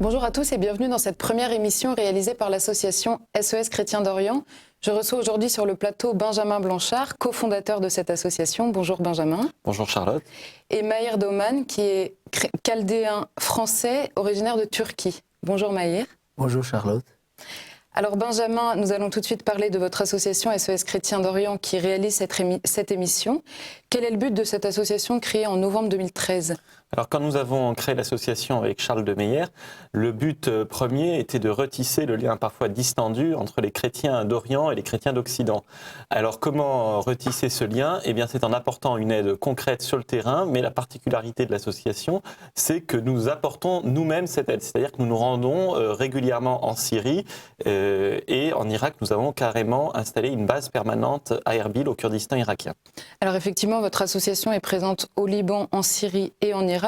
Bonjour à tous et bienvenue dans cette première émission réalisée par l'association SOS Chrétiens d'Orient. Je reçois aujourd'hui sur le plateau Benjamin Blanchard, cofondateur de cette association. Bonjour Benjamin. Bonjour Charlotte. Et Mahir Doman, qui est chaldéen français, originaire de Turquie. Bonjour Mahir. Bonjour Charlotte. Alors Benjamin, nous allons tout de suite parler de votre association SOS Chrétiens d'Orient qui réalise cette émission. Quel est le but de cette association créée en novembre 2013 ? Alors quand nous avons créé l'association avec Charles de Meyer, le but premier était de retisser le lien parfois distendu entre les chrétiens d'Orient et les chrétiens d'Occident. Alors comment retisser ce lien ? Eh bien c'est en apportant une aide concrète sur le terrain, mais la particularité de l'association, c'est que nous apportons nous-mêmes cette aide. C'est-à-dire que nous nous rendons régulièrement en Syrie et en Irak, nous avons carrément installé une base permanente à Erbil au Kurdistan irakien. Alors effectivement, votre association est présente au Liban, en Syrie et en Irak.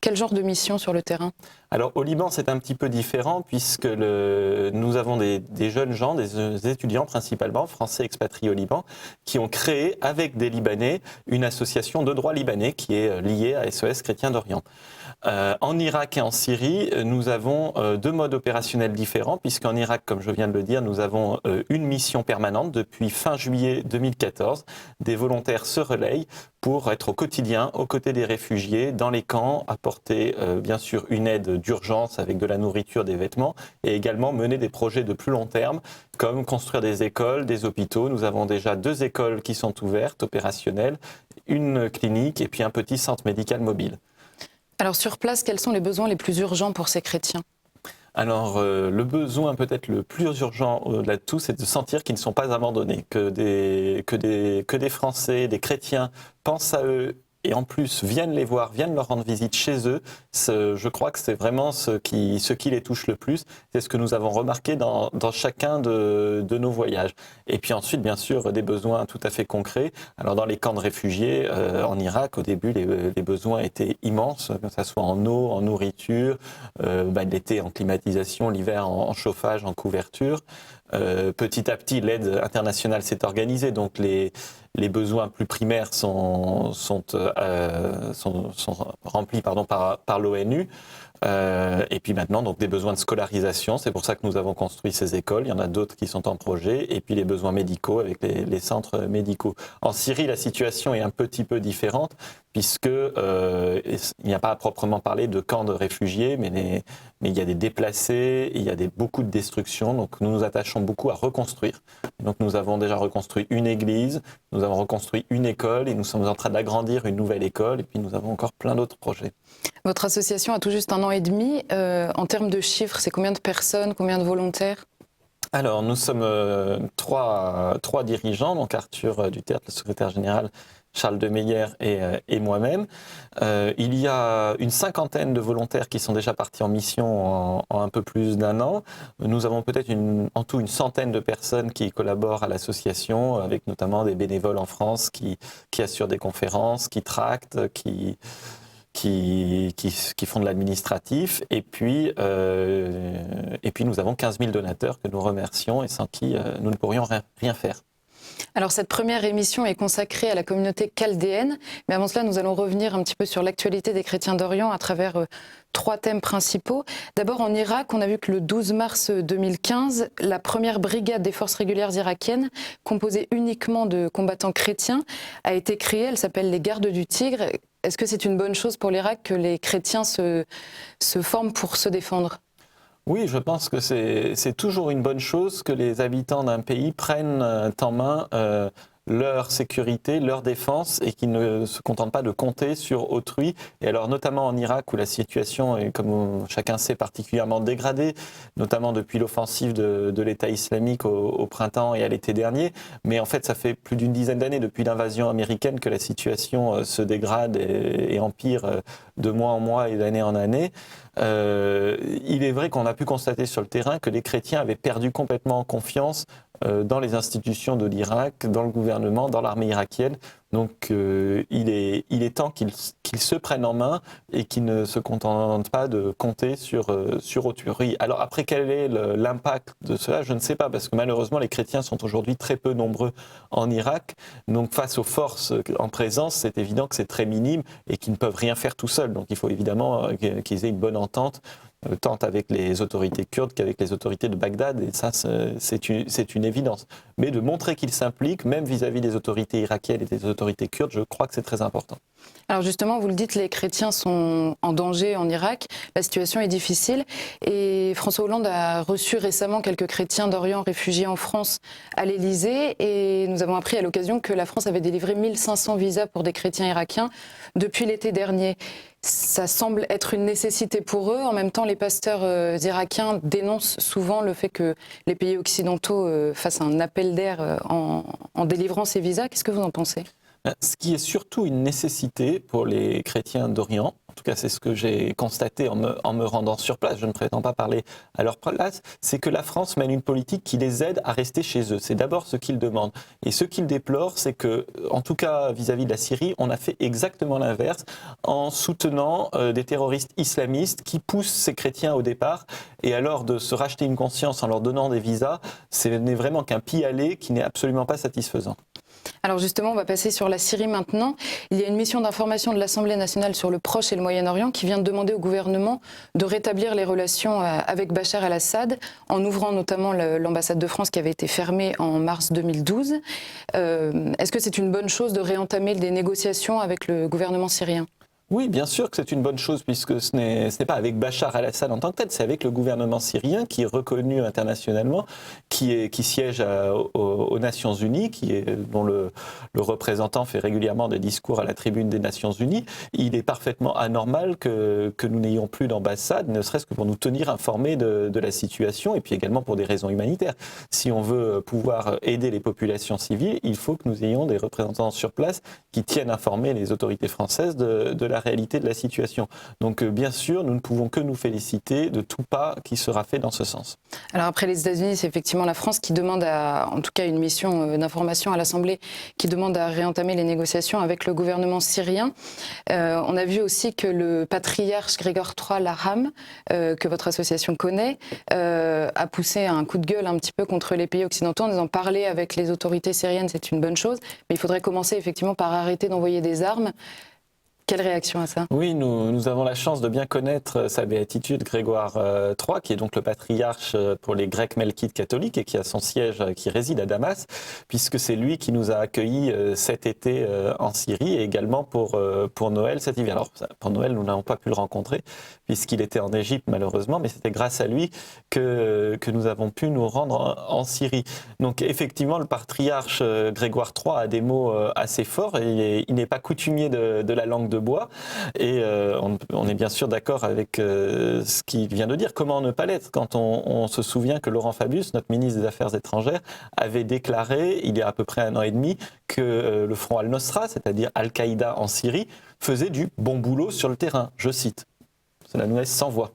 Quel genre de mission sur le terrain ? Alors au Liban, c'est un petit peu différent puisque nous avons des jeunes gens, des étudiants principalement, français expatriés au Liban, qui ont créé avec des Libanais une association de droit libanais qui est liée à SOS Chrétiens d'Orient. En Irak et en Syrie, nous avons deux modes opérationnels différents, puisqu'en Irak, comme je viens de le dire, nous avons une mission permanente depuis fin juillet 2014. Des volontaires se relayent pour être au quotidien aux côtés des réfugiés, dans les camps, apporter bien sûr une aide d'urgence avec de la nourriture, des vêtements, et également mener des projets de plus long terme, comme construire des écoles, des hôpitaux. Nous avons déjà 2 écoles qui sont ouvertes, opérationnelles, une clinique et puis un petit centre médical mobile. Alors sur place, quels sont les besoins les plus urgents pour ces chrétiens ? Alors le besoin peut-être le plus urgent au-delà de tout, c'est de sentir qu'ils ne sont pas abandonnés, que des Français, des chrétiens pensent à eux et en plus viennent les voir, viennent leur rendre visite chez eux. Je crois que c'est vraiment ce qui les touche le plus. C'est ce que nous avons remarqué dans chacun de nos voyages. Et puis ensuite, bien sûr, des besoins tout à fait concrets. Alors dans les camps de réfugiés en Irak, au début, les besoins étaient immenses, que ce soit en eau, en nourriture, l'été en climatisation, l'hiver en chauffage, en couverture. Petit à petit, l'aide internationale s'est organisée, donc les besoins plus primaires sont remplis par l'ONU. Et puis maintenant, donc des besoins de scolarisation, c'est pour ça que nous avons construit ces écoles. Il y en a d'autres qui sont en projet. Et puis les besoins médicaux avec les centres médicaux. En Syrie, la situation est un petit peu différente puisque il n'y a pas à proprement parler de camps de réfugiés, mais il y a des déplacés, il y a beaucoup de destruction. Donc nous nous attachons beaucoup à reconstruire. Donc nous avons déjà reconstruit une église, nous avons reconstruit une école et nous sommes en train d'agrandir une nouvelle école. Et puis nous avons encore plein d'autres projets. Votre association a tout juste 1 an et demi. En termes de chiffres, c'est combien de personnes, combien de volontaires ? Alors, nous sommes trois dirigeants, donc Arthur Duterte, le secrétaire général, Charles de Meyer et moi-même. Il y a une 50aine de volontaires qui sont déjà partis en mission en un peu plus d'1 an. Nous avons peut-être en tout une centaine de personnes qui collaborent à l'association, avec notamment des bénévoles en France qui assurent des conférences, qui tractent, qui font de l'administratif, et puis nous avons 15 000 donateurs que nous remercions et sans qui nous ne pourrions rien faire. Alors cette première émission est consacrée à la communauté chaldéenne, mais avant cela nous allons revenir un petit peu sur l'actualité des chrétiens d'Orient à travers 3 thèmes principaux. D'abord en Irak, on a vu que le 12 mars 2015, la première brigade des forces régulières irakiennes, composée uniquement de combattants chrétiens, a été créée. Elle s'appelle les Gardes du Tigre. Est-ce que c'est une bonne chose pour l'Irak que les chrétiens se forment pour se défendre ? Oui, je pense que c'est toujours une bonne chose que les habitants d'un pays prennent en main leur sécurité, leur défense et qui ne se contentent pas de compter sur autrui. Et alors notamment en Irak où la situation est, comme chacun sait, particulièrement dégradée, notamment depuis l'offensive de l'État islamique au printemps et à l'été dernier. Mais en fait, ça fait plus d'une dizaine d'années depuis l'invasion américaine que la situation se dégrade et empire de mois en mois et d'année en année. Il est vrai qu'on a pu constater sur le terrain que les chrétiens avaient perdu complètement confiance dans les institutions de l'Irak, dans le gouvernement, dans l'armée irakienne. Donc il est temps qu'ils se prennent en main et qu'ils ne se contentent pas de compter sur autrui. Alors après, quel est l'impact de cela ? Je ne sais pas, parce que malheureusement, les chrétiens sont aujourd'hui très peu nombreux en Irak. Donc face aux forces en présence, c'est évident que c'est très minime et qu'ils ne peuvent rien faire tout seuls. Donc il faut évidemment qu'ils aient une bonne entente tant avec les autorités kurdes qu'avec les autorités de Bagdad, et ça c'est une évidence. Mais de montrer qu'il s'implique, même vis-à-vis des autorités irakiennes et des autorités kurdes, je crois que c'est très important. Alors justement, vous le dites, les chrétiens sont en danger en Irak, la situation est difficile et François Hollande a reçu récemment quelques chrétiens d'Orient réfugiés en France à l'Élysée et nous avons appris à l'occasion que la France avait délivré 1500 visas pour des chrétiens irakiens depuis l'été dernier. Ça semble être une nécessité pour eux. En même temps, les pasteurs irakiens dénoncent souvent le fait que les pays occidentaux fassent un appel d'air en délivrant ces visas. Qu'est-ce que vous en pensez ? Ce qui est surtout une nécessité pour les chrétiens d'Orient, en tout cas c'est ce que j'ai constaté en me rendant sur place, je ne prétends pas parler à leur place, c'est que la France mène une politique qui les aide à rester chez eux. C'est d'abord ce qu'ils demandent. Et ce qu'ils déplorent, c'est que, en tout cas vis-à-vis de la Syrie, on a fait exactement l'inverse en soutenant des terroristes islamistes qui poussent ces chrétiens au départ. Et alors de se racheter une conscience en leur donnant des visas, ce n'est vraiment qu'un pis-aller qui n'est absolument pas satisfaisant. Alors justement, on va passer sur la Syrie maintenant. Il y a une mission d'information de l'Assemblée nationale sur le Proche et le Moyen-Orient qui vient de demander au gouvernement de rétablir les relations avec Bachar el-Assad, en ouvrant notamment l'ambassade de France qui avait été fermée en mars 2012. Est-ce que c'est une bonne chose de réentamer des négociations avec le gouvernement syrien ? Oui, bien sûr que c'est une bonne chose, puisque ce n'est pas avec Bachar el-Assad en tant que tel, c'est avec le gouvernement syrien qui est reconnu internationalement, qui siège aux Nations Unies, dont le représentant fait régulièrement des discours à la tribune des Nations Unies. Il est parfaitement anormal que nous n'ayons plus d'ambassade, ne serait-ce que pour nous tenir informés de la situation, et puis également pour des raisons humanitaires. Si on veut pouvoir aider les populations civiles, il faut que nous ayons des représentants sur place qui tiennent informés les autorités françaises de la réalité de la situation. Donc bien sûr, nous ne pouvons que nous féliciter de tout pas qui sera fait dans ce sens. Alors après les États-Unis, c'est effectivement la France qui demande en tout cas une mission d'information à l'Assemblée qui demande à réentamer les négociations avec le gouvernement syrien. On a vu aussi que le patriarche Grégoire III Laram, que votre association connaît, a poussé un coup de gueule un petit peu contre les pays occidentaux en disant parler avec les autorités syriennes, c'est une bonne chose, mais il faudrait commencer effectivement par arrêter d'envoyer des armes. Quelle réaction à ça ? Oui, nous avons la chance de bien connaître sa béatitude Grégoire III, qui est donc le patriarche pour les Grecs melkites catholiques et qui a son siège, qui réside à Damas, puisque c'est lui qui nous a accueillis cet été en Syrie et également pour Noël cet hiver. Alors pour Noël, nous n'avons pas pu le rencontrer puisqu'il était en Égypte malheureusement, mais c'était grâce à lui que nous avons pu nous rendre en Syrie. Donc effectivement, le patriarche Grégoire III a des mots assez forts et il n'est pas coutumier de la langue de bois et on est bien sûr d'accord avec ce qu'il vient de dire. Comment ne pas l'être quand on se souvient que Laurent Fabius, notre ministre des Affaires étrangères, avait déclaré il y a à peu près 1 an et demi que le front Al-Nosra, c'est-à-dire Al-Qaïda en Syrie, faisait du bon boulot sur le terrain. Je cite. Cela nous laisse sans voix.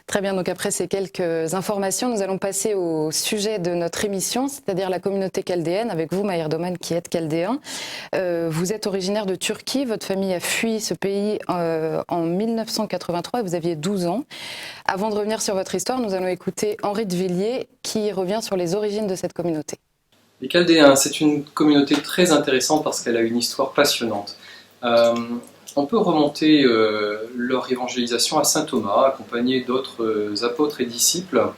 Très bien, donc après ces quelques informations, nous allons passer au sujet de notre émission, c'est-à-dire la communauté chaldéenne, avec vous, Maher Doman, qui êtes chaldéen. Vous êtes originaire de Turquie, votre famille a fui ce pays en 1983 et vous aviez 12 ans. Avant de revenir sur votre histoire, nous allons écouter Henri de Villiers, qui revient sur les origines de cette communauté. Les Chaldéens, c'est une communauté très intéressante parce qu'elle a une histoire passionnante. On peut remonter leur évangélisation à saint Thomas, accompagné d'autres apôtres et disciples,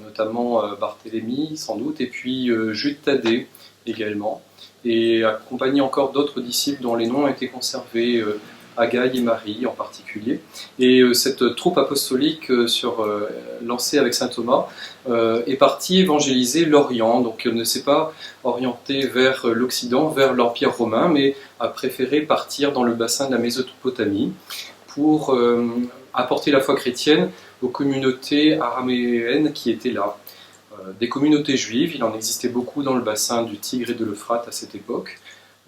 notamment Barthélemy sans doute, et puis Jude Thaddée également, et accompagné encore d'autres disciples dont les noms ont été conservés, Agaï et Marie en particulier. Et cette troupe apostolique lancée avec saint Thomas est partie évangéliser l'Orient, donc elle ne s'est pas orientée vers l'Occident, vers l'Empire romain, mais a préféré partir dans le bassin de la Mésopotamie pour apporter la foi chrétienne aux communautés araméennes qui étaient là. Des communautés juives, il en existait beaucoup dans le bassin du Tigre et de l'Euphrate à cette époque,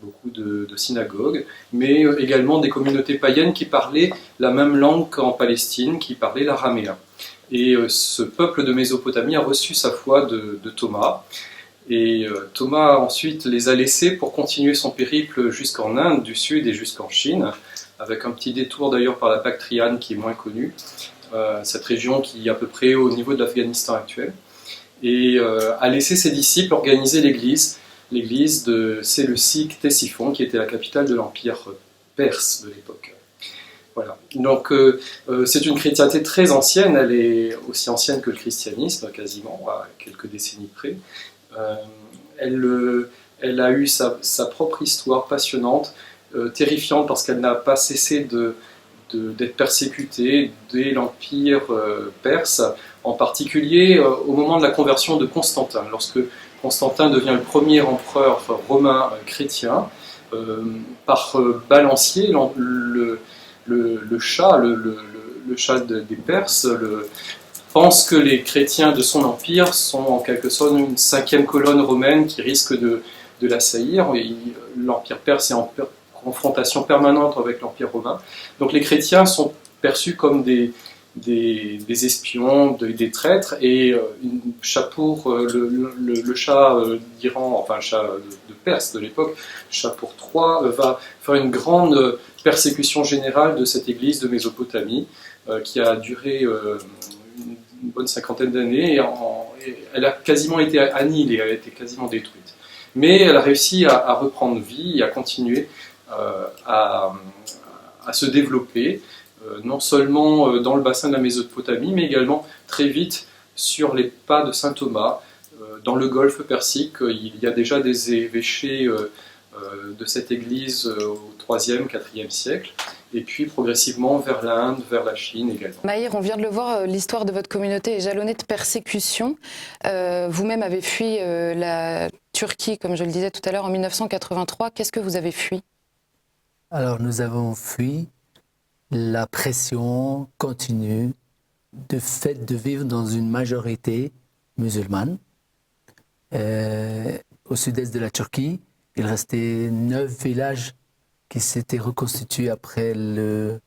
beaucoup de synagogues, mais également des communautés païennes qui parlaient la même langue qu'en Palestine, qui parlaient l'araméen. Et ce peuple de Mésopotamie a reçu sa foi de Thomas, et Thomas ensuite les a laissés pour continuer son périple jusqu'en Inde du Sud et jusqu'en Chine, avec un petit détour d'ailleurs par la Bactriane qui est moins connue, cette région qui est à peu près au niveau de l'Afghanistan actuel, et a laissé ses disciples organiser l'église de Séleucie-Ctésiphon, qui était la capitale de l'empire perse de l'époque. Voilà. Donc c'est une chrétienté très ancienne, elle est aussi ancienne que le christianisme quasiment, à quelques décennies près. Elle a eu sa propre histoire passionnante, terrifiante parce qu'elle n'a pas cessé d'être persécutée dès l'Empire perse, en particulier au moment de la conversion de Constantin, lorsque Constantin devient le premier empereur romain chrétien, par Balancier, le Shah des Perses, pense que les chrétiens de son empire sont en quelque sorte une cinquième colonne romaine qui risque de l'assaillir. L'empire perse est en confrontation permanente avec l'empire romain. Donc les chrétiens sont perçus comme des espions, des traîtres, et Shapur, le Shah d'Iran, enfin le Shah de Perse de l'époque, Shapur III, va faire une grande persécution générale de cette église de Mésopotamie, qui a duré une bonne cinquantaine d'années, et elle a quasiment été annihilée, elle a été quasiment détruite. Mais elle a réussi à reprendre vie et à continuer à se développer, non seulement dans le bassin de la Mésopotamie, mais également très vite sur les pas de saint Thomas. Dans le golfe Persique, il y a déjà des évêchés de cette église au 3e, 4e siècle, et puis progressivement vers l'Inde, vers la Chine également. Maïr, on vient de le voir, l'histoire de votre communauté est jalonnée de persécutions. Vous-même avez fui la Turquie, comme je le disais tout à l'heure, en 1983. Qu'est-ce que vous avez fui? Alors nous avons fui la pression continue du fait de vivre dans une majorité musulmane. Au sud-est de la Turquie, il restait 9 villages qui s'étaient reconstitués après le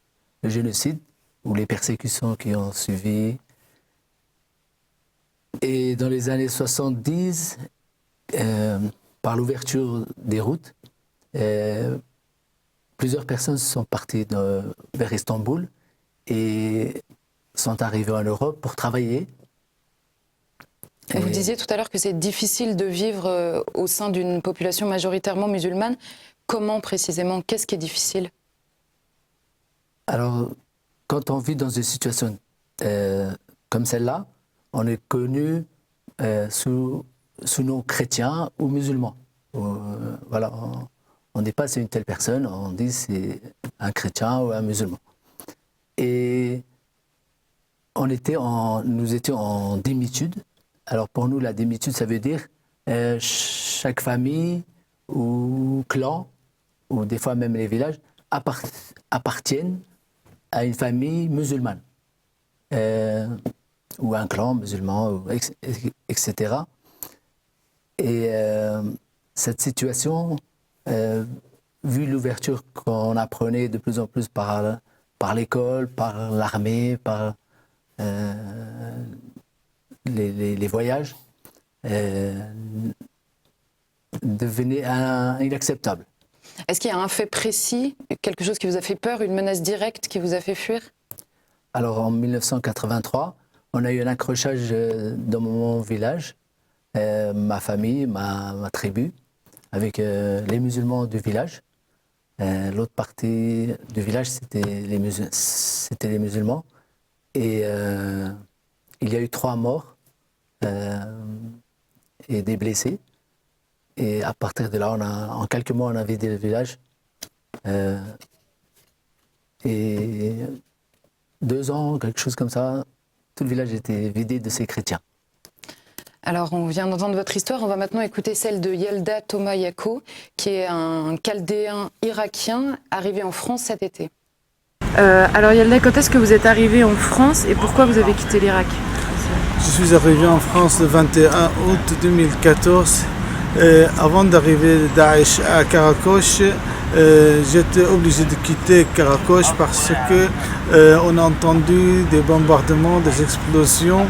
génocide ou les persécutions qui ont suivi. Et dans les années 70, par l'ouverture des routes, plusieurs personnes sont parties vers Istanbul et sont arrivées en Europe pour travailler. Vous disiez tout à l'heure que c'est difficile de vivre au sein d'une population majoritairement musulmane. Comment précisément? Qu'est-ce qui est difficile? Alors, quand on vit dans une situation comme celle-là, on est connu sous nom chrétien ou musulman. Voilà, on dit pas c'est une telle personne, on dit c'est un chrétien ou un musulman. Et nous étions en démitude. Alors pour nous, la démitude, ça veut dire chaque famille ou clan, ou des fois même les villages, appartiennent à une famille musulmane, ou un clan musulman, etc. Et cette situation, vu l'ouverture qu'on apprenait de plus en plus par l'école, par l'armée, par les voyages, devenait inacceptable. Est-ce qu'il y a un fait précis, quelque chose qui vous a fait peur, une menace directe qui vous a fait fuir? Alors en 1983, on a eu un accrochage dans mon village, ma famille, ma tribu, avec les musulmans du village. L'autre partie du village, c'était les musulmans. Et il y a eu 3 morts et des blessés. Et à partir de là, en quelques mois, on a vidé le village. Et 2 ans, quelque chose comme ça, tout le village était vidé de ses chrétiens. Alors, on vient d'entendre votre histoire. On va maintenant écouter celle de Yelda Tomayako, qui est un chaldéen irakien arrivé en France cet été. Alors Yelda, quand est-ce que vous êtes arrivé en France et pourquoi vous avez quitté l'Irak? Je suis arrivé en France le 21 août 2014. Avant d'arriver à Daesh à Karakosh, j'étais obligé de quitter Karakosh parce que on a entendu des bombardements, des explosions.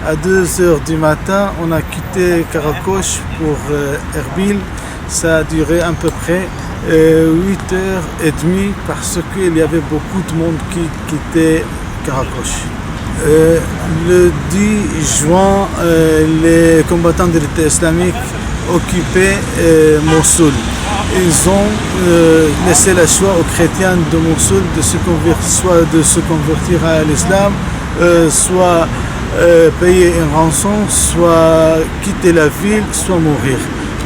À 2h du matin, on a quitté Karakosh pour Erbil. Ça a duré à peu près 8h30 parce qu'il y avait beaucoup de monde qui quittait Karakosh. Le 10 juin, les combattants de l'État islamique occupaient Mossoul. ils ont laissé le choix aux chrétiens de Mossoul de se convertir, soit de se convertir à l'islam, soit payer une rançon, soit quitter la ville, soit mourir.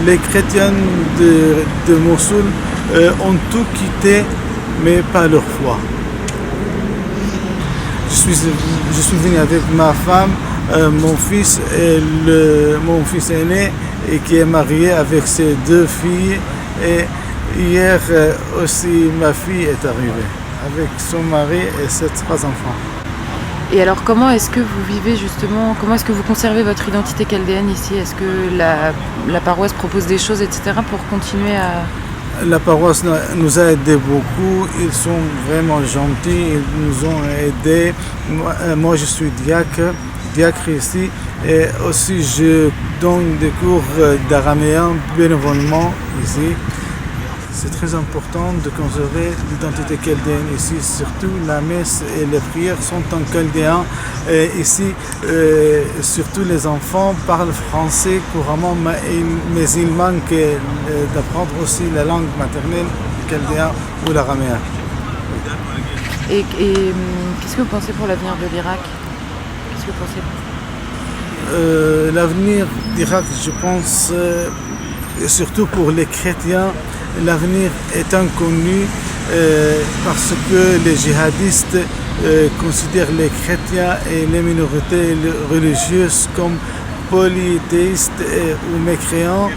Les chrétiens de Mossoul ont tout quitté, mais pas leur foi. Je suis venu avec ma femme, mon fils et mon fils aîné, et qui est marié avec ses 2 filles. Et hier aussi, ma fille est arrivée avec son mari et ses 3 enfants. Et alors, comment est-ce que vous vivez justement, comment est-ce que vous conservez votre identité chaldéenne ici? Est-ce que la paroisse propose des choses, etc., pour continuer à... La paroisse nous a aidés beaucoup, ils sont vraiment gentils, ils nous ont aidés. Moi je suis diacre ici, et aussi je donne des cours d'araméen bénévolement ici. C'est très important de conserver l'identité chaldéenne ici, surtout la messe et les prières sont en chaldéen. Et ici, surtout les enfants parlent français couramment, mais il manque d'apprendre aussi la langue maternelle, le chaldéen ou l'araméen. Et qu'est-ce que vous pensez pour l'avenir de l'Irak? Qu'est-ce que vous pensez? L'avenir d'Irak, je pense, surtout pour les chrétiens, l'avenir est inconnu parce que les djihadistes considèrent les chrétiens et les minorités religieuses comme polythéistes ou mécréants.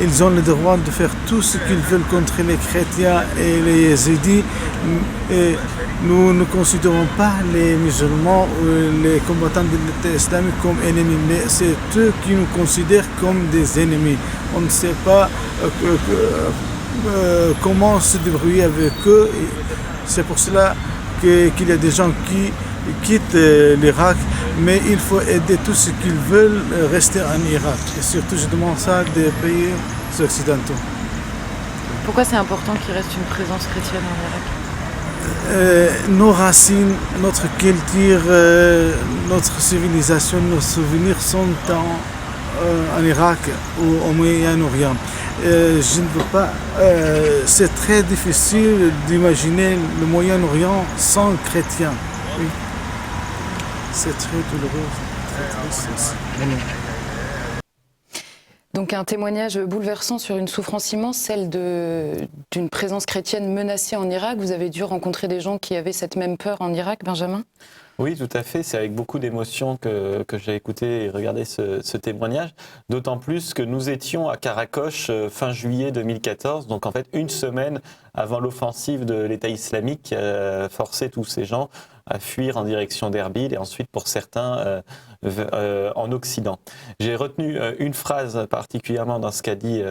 Ils ont le droit de faire tout ce qu'ils veulent contre les chrétiens et les yézidis. Et nous ne considérons pas les musulmans ou les combattants de l'État islamique comme ennemis, mais c'est eux qui nous considèrent comme des ennemis. On ne sait pas comment se débrouiller avec eux. C'est pour cela qu'il y a des gens qui quittent l'Irak, mais il faut aider tous ceux qui veulent rester en Irak. Et surtout, je demande ça des pays occidentaux. Pourquoi c'est important qu'il reste une présence chrétienne en Irak? Nos racines, notre culture, notre civilisation, nos souvenirs sont en Irak ou au Moyen-Orient. Je ne veux pas. C'est très difficile d'imaginer le Moyen-Orient sans chrétiens. Oui. C'est très douloureux, très triste aussi. Donc un témoignage bouleversant sur une souffrance immense, celle d'une présence chrétienne menacée en Irak. Vous avez dû rencontrer des gens qui avaient cette même peur en Irak, Benjamin? Oui, tout à fait. C'est avec beaucoup d'émotion que j'ai écouté et regardé ce témoignage. D'autant plus que nous étions à Karakoche fin juillet 2014, donc en fait une semaine avant l'offensive de l'État islamique qui a forcé tous ces gens à fuir en direction d'Erbil et ensuite pour certains en Occident. J'ai retenu une phrase particulièrement dans ce qu'a dit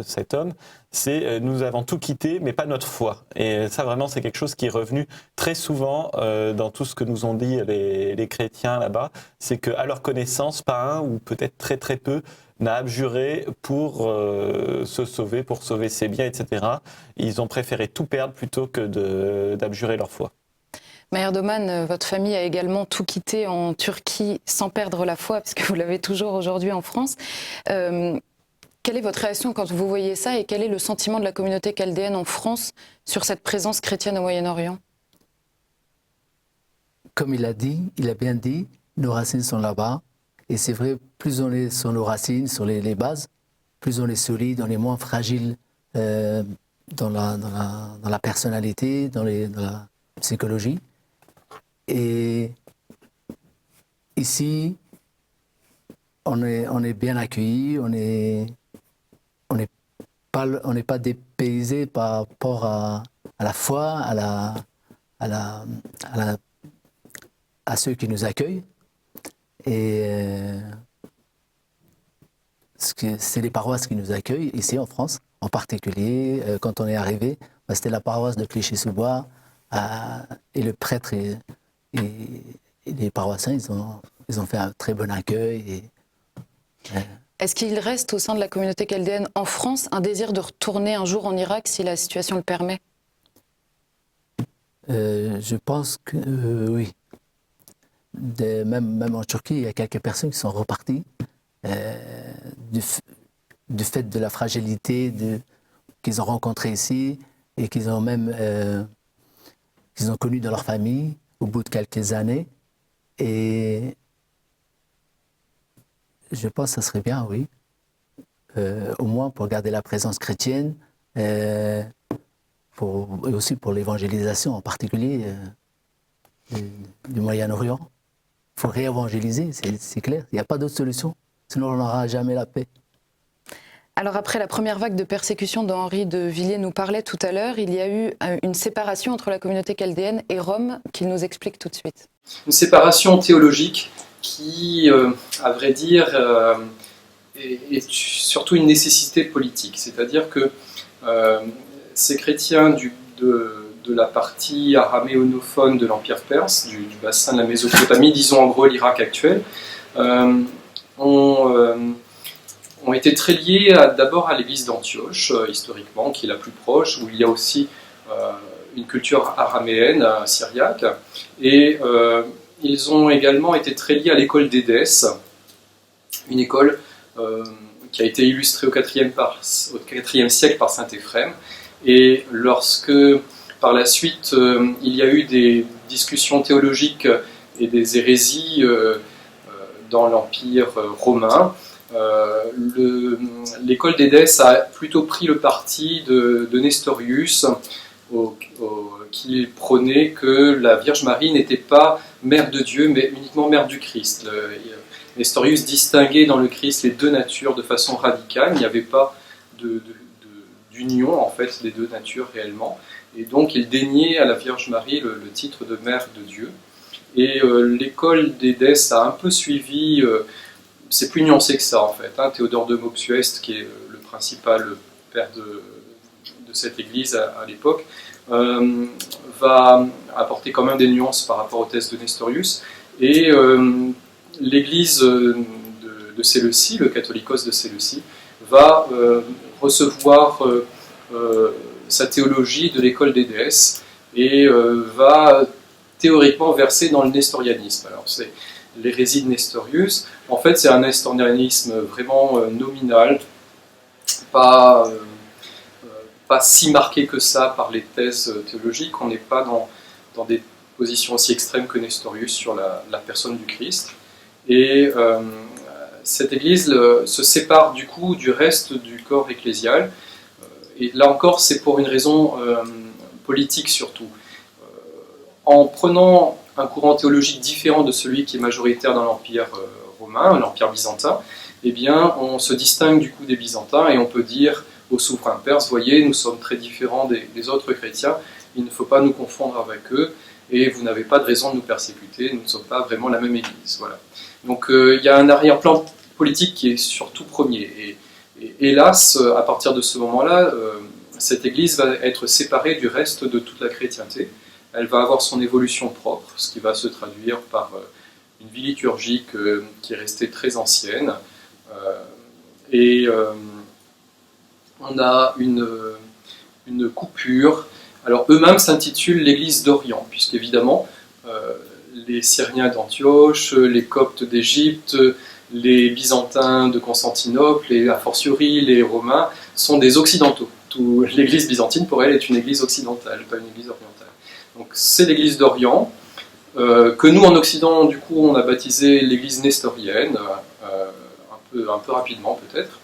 cet homme, c'est « nous avons tout quitté mais pas notre foi ». Et ça vraiment c'est quelque chose qui est revenu très souvent dans tout ce que nous ont dit les chrétiens là-bas, c'est qu'à leur connaissance, pas un ou peut-être très très peu n'a abjuré pour se sauver, pour sauver ses biens, etc. Ils ont préféré tout perdre plutôt que d'abjurer leur foi. Maher Doman, votre famille a également tout quitté en Turquie sans perdre la foi, puisque vous l'avez toujours aujourd'hui en France. Quelle est votre réaction quand vous voyez ça et quel est le sentiment de la communauté chaldéenne en France sur cette présence chrétienne au Moyen-Orient? Comme il a bien dit, nos racines sont là-bas. Et c'est vrai, plus on est sur nos racines, sur les bases, plus on est solide, on est moins fragile dans la personnalité, dans la psychologie. Et ici, on est bien accueillis, on n'est pas dépaysé par rapport à la foi, à ceux qui nous accueillent. Et c'est les paroisses qui nous accueillent ici en France, en particulier. Quand on est arrivé, c'était la paroisse de Clichy-sous-Bois et le prêtre et les paroissiens, ils ont fait un très bon accueil. Est-ce qu'il reste au sein de la communauté chaldéenne en France un désir de retourner un jour en Irak si la situation le permet? Je pense que oui. Même en Turquie, il y a quelques personnes qui sont reparties du fait de la fragilité qu'ils ont rencontrés ici et qu'ils ont même qu'ils ont connus dans leur famille au bout de quelques années. Et je pense que ça serait bien, oui, au moins pour garder la présence chrétienne, et aussi pour l'évangélisation en particulier du Moyen-Orient. Il faut réévangéliser, c'est clair. Il n'y a pas d'autre solution, sinon on n'aura jamais la paix. Alors après la première vague de persécution dont Henri de Villiers nous parlait tout à l'heure, il y a eu une séparation entre la communauté chaldéenne et Rome qu'il nous explique tout de suite. Une séparation théologique qui, à vrai dire, est surtout une nécessité politique. C'est-à-dire que ces chrétiens de la partie araméonophone de l'Empire perse, du bassin de la Mésopotamie, disons en gros l'Irak actuel, ont été très liés d'abord à l'église d'Antioche, historiquement, qui est la plus proche, où il y a aussi une culture araméenne, syriaque, et ils ont également été très liés à l'école d'Édesse, une école qui a été illustrée au IVe siècle par saint Éphrem, et lorsque par la suite il y a eu des discussions théologiques et des hérésies dans l'Empire romain, l'école d'Édesse a plutôt pris le parti de Nestorius, qui prônait que la Vierge Marie n'était pas mère de Dieu, mais uniquement mère du Christ. Nestorius distinguait dans le Christ les deux natures de façon radicale. Il n'y avait pas d'union en fait des deux natures réellement, et donc il déniait à la Vierge Marie le titre de mère de Dieu. Et l'école d'Édesse a un peu suivi. C'est plus nuancé que ça en fait. Théodore de Mopsueste, qui est le principal père de cette église à l'époque, va apporter quand même des nuances par rapport au texte de Nestorius. Et l'église de Séleucie, le catholicos de Séleucie, va recevoir sa théologie de l'école d'Édesse et va théoriquement verser dans le nestorianisme. Alors c'est l'hérésie de Nestorius, en fait, c'est un nestorianisme vraiment nominal, pas si marqué que ça par les thèses théologiques. On n'est pas dans des positions aussi extrêmes que Nestorius sur la personne du Christ. Et cette église se sépare du coup du reste du corps ecclésial. Et là encore, c'est pour une raison politique surtout. En prenant un courant théologique différent de celui qui est majoritaire dans l'Empire romain, l'Empire byzantin, eh bien, on se distingue du coup des Byzantins et on peut dire aux souverains perses, voyez, nous sommes très différents des autres chrétiens, il ne faut pas nous confondre avec eux et vous n'avez pas de raison de nous persécuter, nous ne sommes pas vraiment la même église. Voilà. Donc il y a un arrière-plan politique qui est surtout premier. Et hélas, à partir de ce moment-là, cette église va être séparée du reste de toute la chrétienté. Elle va avoir son évolution propre, ce qui va se traduire par une vie liturgique qui est restée très ancienne. On a une coupure. Alors eux-mêmes s'intitulent l'Église d'Orient, puisqu'évidemment, les Syriens d'Antioche, les Coptes d'Égypte, les Byzantins de Constantinople, et a fortiori les Romains, sont des Occidentaux. L'Église byzantine, pour elle, est une Église occidentale, pas une Église orientale. Donc c'est l'Église d'Orient, que nous en Occident, du coup, on a baptisé l'Église nestorienne, un peu rapidement peut-être.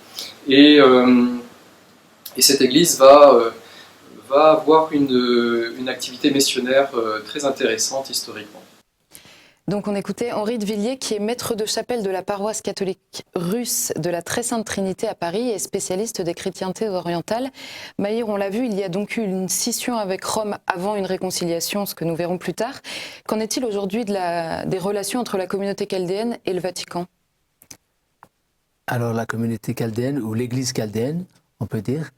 Et cette Église va avoir une activité missionnaire très intéressante historiquement. Donc on écoutait Henri de Villiers, qui est maître de chapelle de la paroisse catholique russe de la Très Sainte Trinité à Paris et spécialiste des chrétientés orientales. Maïr, on l'a vu, il y a donc eu une scission avec Rome avant une réconciliation, ce que nous verrons plus tard. Qu'en est-il aujourd'hui des relations entre la communauté chaldéenne et le Vatican ? Alors la communauté chaldéenne, ou l'église chaldéenne, on peut dire,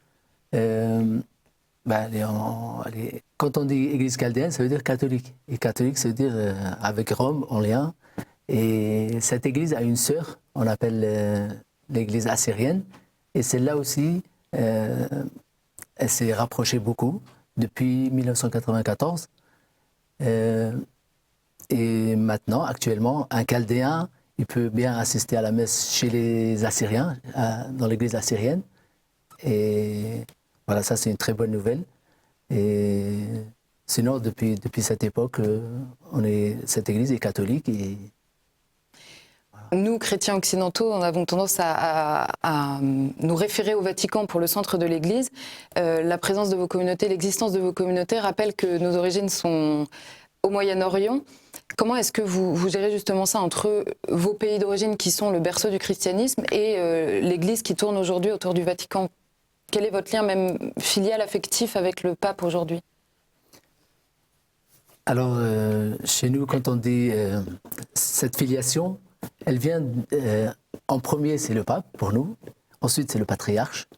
quand on dit église chaldéenne, ça veut dire catholique. Et catholique, ça veut dire avec Rome en lien. Et cette église a une sœur, on l'appelle l'église assyrienne. Et celle-là aussi, elle s'est rapprochée beaucoup depuis 1994. Et maintenant, actuellement, un chaldéen, il peut bien assister à la messe chez les Assyriens, dans l'église assyrienne. Et Voilà, ça c'est une très bonne nouvelle. Et sinon, depuis cette époque, cette église est catholique. Et Nous, chrétiens occidentaux, on avons tendance à nous référer au Vatican pour le centre de l'Église. La présence de vos communautés, l'existence de vos communautés rappelle que nos origines sont au Moyen-Orient. Comment est-ce que vous gérez justement ça entre vos pays d'origine qui sont le berceau du christianisme et l'Église qui tourne aujourd'hui autour du Vatican? Quel est votre lien même filial, affectif avec le pape aujourd'hui? alors, chez nous, quand on dit cette filiation, elle vient en premier, c'est le pape pour nous. Ensuite, c'est le patriarche.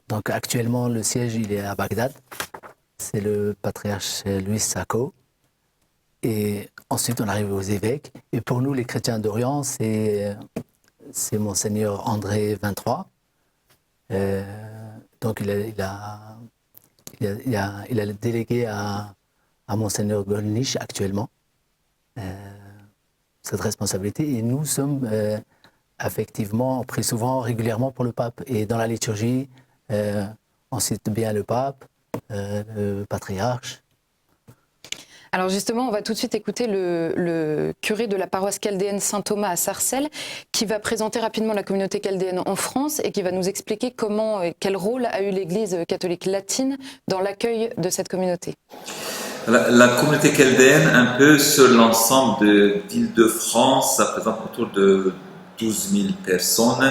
Donc, actuellement, le siège, il est à Bagdad. C'est le patriarche Louis Sako. Et ensuite, on arrive aux évêques. Et pour nous, les chrétiens d'Orient, c'est Monseigneur André 23. Donc, il a délégué à Monseigneur Golnisch actuellement cette responsabilité. Et nous sommes effectivement pris souvent, régulièrement pour le pape. Et dans la liturgie, on cite bien le pape, le patriarche. Alors justement, on va tout de suite écouter le curé de la paroisse chaldéenne Saint-Thomas à Sarcelles, qui va présenter rapidement la communauté chaldéenne en France et qui va nous expliquer quel rôle a eu l'Église catholique latine dans l'accueil de cette communauté. La communauté chaldéenne, un peu sur l'ensemble d'Île-de-France, ça représente autour de 12 000 personnes,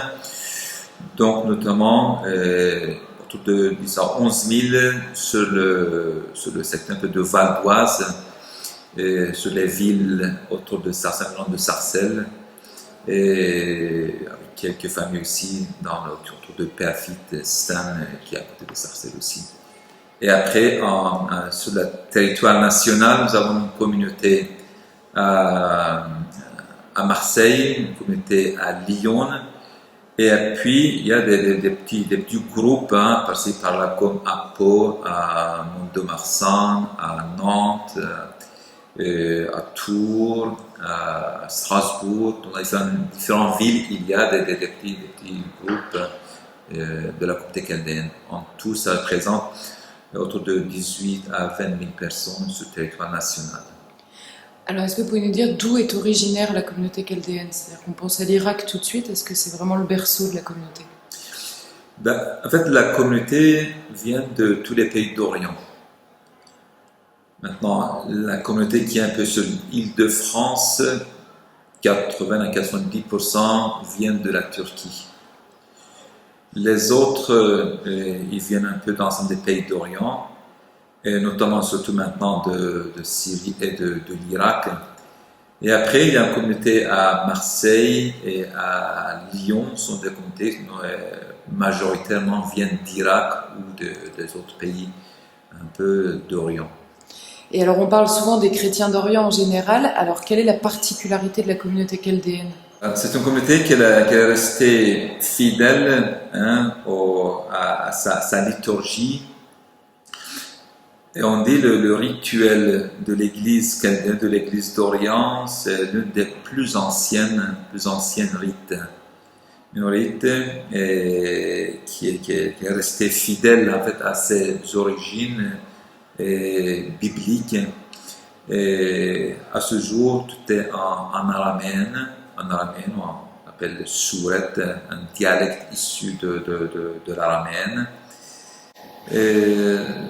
donc notamment autour de 11 000 sur le secteur de Val d'Oise, sur les villes autour de Sarcelles, et avec quelques familles aussi autour de Perfit, Stan, qui est à côté de Sarcelles aussi. Et après, sur le territoire national, nous avons une communauté à Marseille, une communauté à Lyon, et puis il y a des petits groupes par-ci par-là, comme à Pau, à Mont-de-Marsan, à Nantes, à Tours, à Strasbourg. Dans les différentes villes, il y a des petits groupes de la communauté chaldéenne. En tout, ça représente autour de 18 à 20 000 personnes sur le territoire national. Alors, est-ce que vous pouvez nous dire d'où est originaire la communauté chaldéenne? C'est-à-dire qu'on pense à l'Irak tout de suite, est-ce que c'est vraiment le berceau de la communauté? En fait, la communauté vient de tous les pays d'Orient. Maintenant, la communauté qui est un peu sur l'île de France, 80 à 90% viennent de la Turquie. Les autres, ils viennent un peu d'ensemble des pays d'Orient, et notamment surtout maintenant de Syrie et de l'Irak. Et après, il y a une communauté à Marseille et à Lyon, ce sont des communautés qui majoritairement viennent d'Irak ou des autres pays un peu d'Orient. Et alors, on parle souvent des chrétiens d'Orient en général, alors quelle est la particularité de la communauté chaldéenne? C'est une communauté qui est restée fidèle à sa liturgie. Et on dit le rituel de l'Église chaldéenne, de l'Église d'Orient, c'est l'une des plus anciennes rites. Une rite qui est restée fidèle en fait à ses origines bibliques. Et à ce jour, tout est en araméen. En araméen, on appelle le souret, un dialecte issu de l'araméen.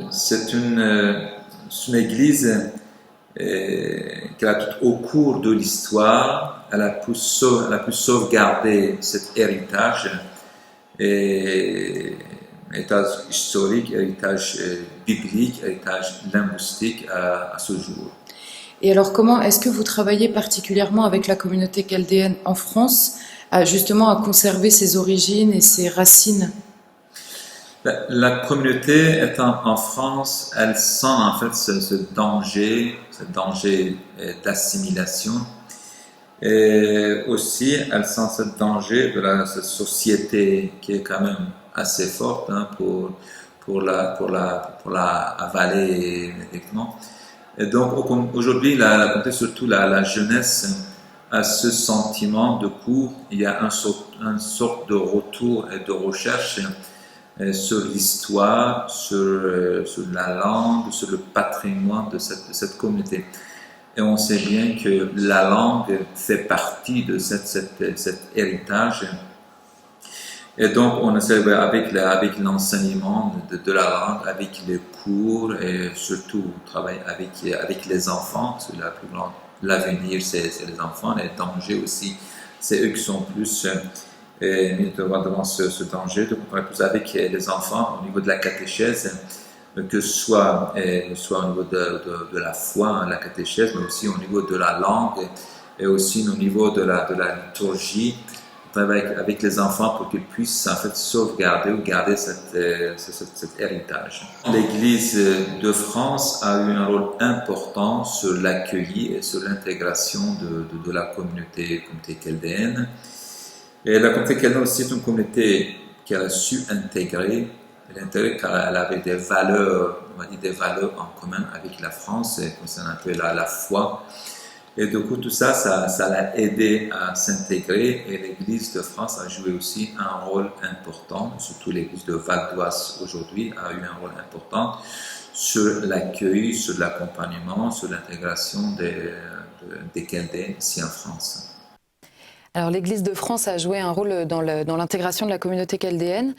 C'est une église qui a tout au cours de l'histoire, elle a pu sauvegarder cet héritage, héritage historique, héritage biblique, héritage linguistique à ce jour. Et alors, comment est-ce que vous travaillez particulièrement avec la communauté chaldéenne en France, justement à conserver ses origines et ses racines? La communauté étant en France, elle sent en fait ce danger d'assimilation. Et aussi, elle sent ce danger de cette société qui est quand même assez forte pour la avaler directement. Et donc aujourd'hui, la communauté, surtout la jeunesse, a ce sentiment de coup, il y a une sorte de retour et de recherche sur l'histoire, sur la langue, sur le patrimoine de cette communauté. Et on sait bien que la langue fait partie de cet héritage. Et donc, on essaie avec l'enseignement de la langue, avec les cours et surtout travailler avec les enfants. C'est l'avenir, c'est les enfants. Les dangers aussi, c'est eux qui sont plus mis devant ce danger. Donc, on travaille plus avec les enfants au niveau de la catéchèse, que ce soit au niveau de la foi, la catéchèse, mais aussi au niveau de la langue et aussi au niveau de la liturgie. On travaille avec les enfants pour qu'ils puissent en fait sauvegarder ou garder cet héritage. L'Église de France a eu un rôle important sur l'accueil et sur l'intégration de la communauté chaldéenne. Et la communauté chaldéenne aussi est une communauté qui a su intégrer. Car elle avait des valeurs, on va dire des valeurs en commun avec la France concernant un peu la foi. Et du coup, tout ça l'a aidé à s'intégrer et l'Église de France a joué aussi un rôle important, surtout l'Église de Val d'Oise aujourd'hui a eu un rôle important sur l'accueil, sur l'accompagnement, sur l'intégration des Chaldéens ici en France. Alors l'Église de France a joué un rôle dans l'intégration de la communauté chaldéenne.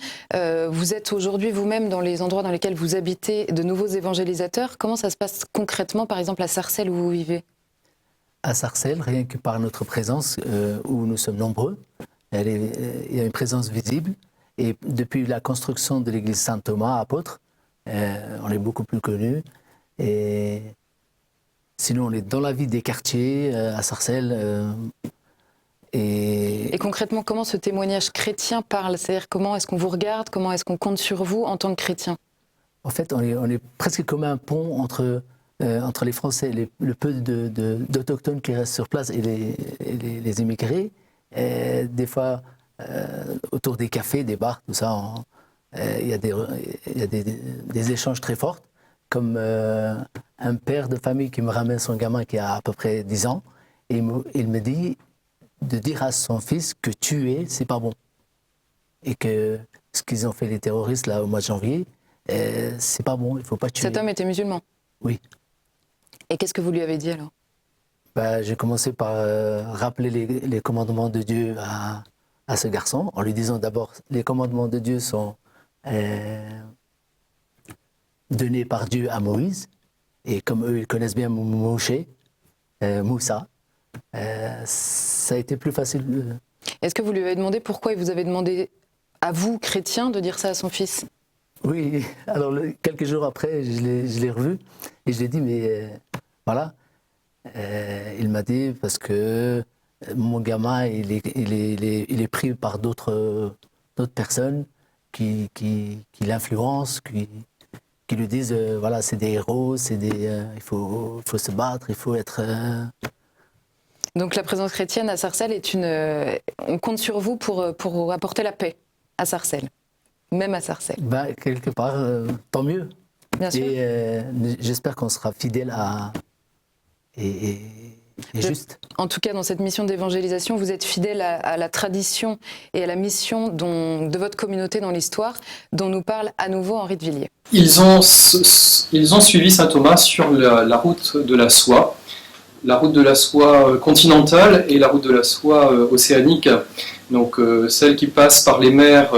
Vous êtes aujourd'hui vous-même dans les endroits dans lesquels vous habitez de nouveaux évangélisateurs. Comment ça se passe concrètement, par exemple à Sarcelles où vous vivez ? À Sarcelles, rien que par notre présence, où nous sommes nombreux, il y a une présence visible. Et depuis la construction de l'église Saint-Thomas, apôtre, on est beaucoup plus connus. Et sinon, on est dans la vie des quartiers, à Sarcelles. Et concrètement, comment ce témoignage chrétien parle ? C'est-à-dire comment est-ce qu'on vous regarde ? Comment est-ce qu'on compte sur vous en tant que chrétien ? En fait, on est presque comme un pont entre les Français, le peu d'autochtones qui restent sur place et les immigrés. Et des fois, autour des cafés, des bars, tout ça, il y a des échanges très forts. Comme un père de famille qui me ramène son gamin qui a à peu près 10 ans. Et il me dit de dire à son fils que tuer, c'est pas bon. Et que ce qu'ils ont fait les terroristes là au mois de janvier, c'est pas bon, il faut pas tuer. Cet homme était musulman ? Oui. Et qu'est-ce que vous lui avez dit alors ? J'ai commencé par rappeler les commandements de Dieu à ce garçon, en lui disant d'abord, les commandements de Dieu sont donnés par Dieu à Moïse, et comme eux, ils connaissent bien Moussa, ça a été plus facile. Est-ce que vous lui avez demandé pourquoi il vous avait demandé, à vous, chrétien, de dire ça à son fils ? Oui, alors quelques jours après, je l'ai revu, et je lui ai dit, mais voilà. Il m'a dit, parce que mon gamin, il est pris par d'autres personnes qui l'influencent, qui lui disent, voilà, c'est des héros, il faut se battre, il faut être... Donc la présence chrétienne à Sarcelles on compte sur vous pour apporter la paix à Sarcelles, même à Sarcelles. Quelque part, tant mieux. Bien sûr. Et j'espère qu'on sera fidèle et juste. En tout cas, dans cette mission d'évangélisation, vous êtes fidèle à la tradition et à la mission de votre communauté dans l'histoire, dont nous parle à nouveau Henri de Villiers. Ils ont suivi saint Thomas sur la route de la soie. La route de la soie continentale et la route de la soie océanique, donc celle qui passe par les mers,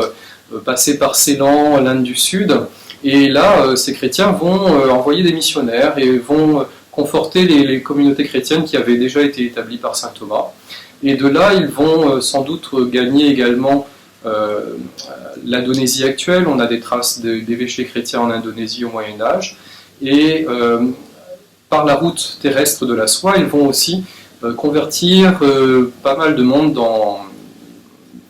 passée par Ceylan, l'Inde du Sud. Et là, ces chrétiens vont envoyer des missionnaires et vont conforter les communautés chrétiennes qui avaient déjà été établies par saint Thomas. Et de là, ils vont sans doute gagner également l'Indonésie actuelle. On a des traces d'évêchés chrétiens en Indonésie au Moyen-Âge. Et par la route terrestre de la soie, ils vont aussi convertir pas mal de monde dans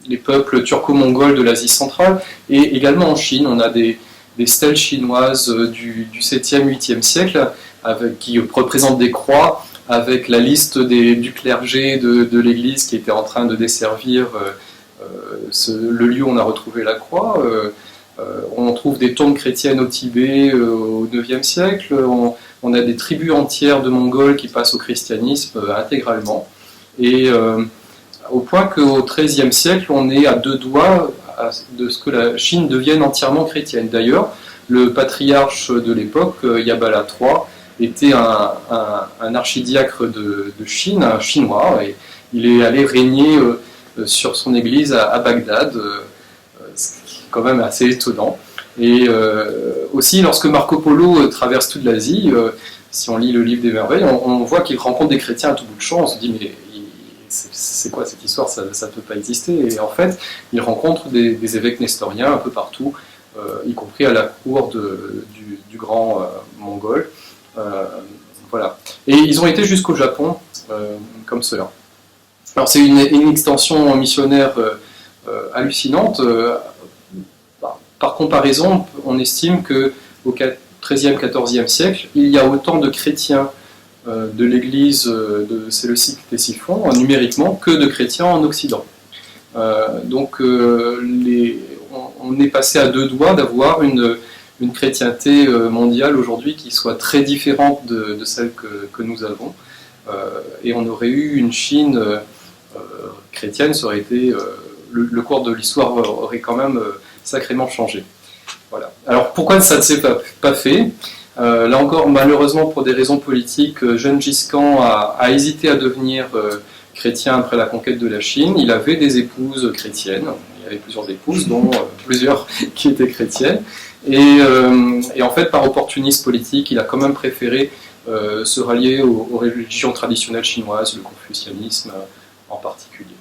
les peuples turco-mongols de l'Asie centrale et également en Chine. On a des stèles chinoises du 7e, 8e siècle qui représentent des croix avec la liste du clergé de l'Église qui était en train de desservir le lieu où on a retrouvé la croix. On trouve des tombes chrétiennes au Tibet au 9e siècle. On a des tribus entières de Mongols qui passent au christianisme intégralement. Et au point qu'au XIIIe siècle, on est à deux doigts, de ce que la Chine devienne entièrement chrétienne. D'ailleurs, le patriarche de l'époque, Yabala III, était un archidiacre de Chine, un chinois, et il est allé régner sur son église à Bagdad, ce qui est quand même assez étonnant. Et aussi, lorsque Marco Polo traverse toute l'Asie, si on lit le livre des merveilles, on voit qu'il rencontre des chrétiens à tout bout de champ. On se dit, mais c'est quoi cette histoire, ça ne peut pas exister. Et en fait, il rencontre des évêques nestoriens un peu partout, y compris à la cour du grand mongol. Voilà. Et ils ont été jusqu'au Japon, comme cela. Alors c'est une extension missionnaire hallucinante. Par comparaison, on estime qu'au XIIIe, XIVe siècle, il y a autant de chrétiens de l'église de Séleucique-Ctésiphon, numériquement, que de chrétiens en Occident. Donc on est passé à deux doigts d'avoir une chrétienté mondiale aujourd'hui qui soit très différente de celle que nous avons. Et on aurait eu une Chine chrétienne, ça aurait été, le cours de l'histoire aurait quand même sacrément changé. Voilà. Alors pourquoi ça ne s'est pas fait? Là encore, malheureusement, pour des raisons politiques, Gengis Khan a hésité à devenir chrétien après la conquête de la Chine. Il avait des épouses chrétiennes, il y avait plusieurs épouses, dont plusieurs qui étaient chrétiennes. Et en fait, par opportunisme politique, il a quand même préféré se rallier aux religions traditionnelles chinoises, le confucianisme en particulier.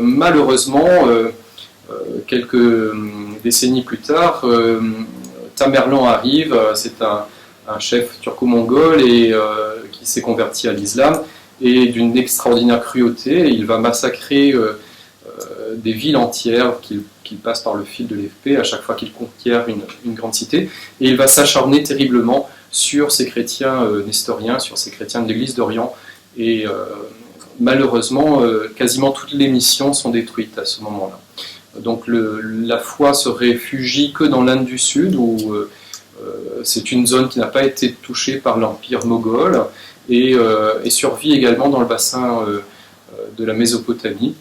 Malheureusement, quelques décennies plus tard, Tamerlan arrive, c'est un chef turco-mongol et qui s'est converti à l'islam, et d'une extraordinaire cruauté, il va massacrer des villes entières qu'il passe par le fil de l'épée à chaque fois qu'il conquiert une grande cité, et il va s'acharner terriblement sur ces chrétiens nestoriens, sur ces chrétiens de l'église d'Orient, et malheureusement, quasiment toutes les missions sont détruites à ce moment-là. Donc la foi se réfugie que dans l'Inde du Sud, où c'est une zone qui n'a pas été touchée par l'empire moghol, et survit également dans le bassin de la Mésopotamie.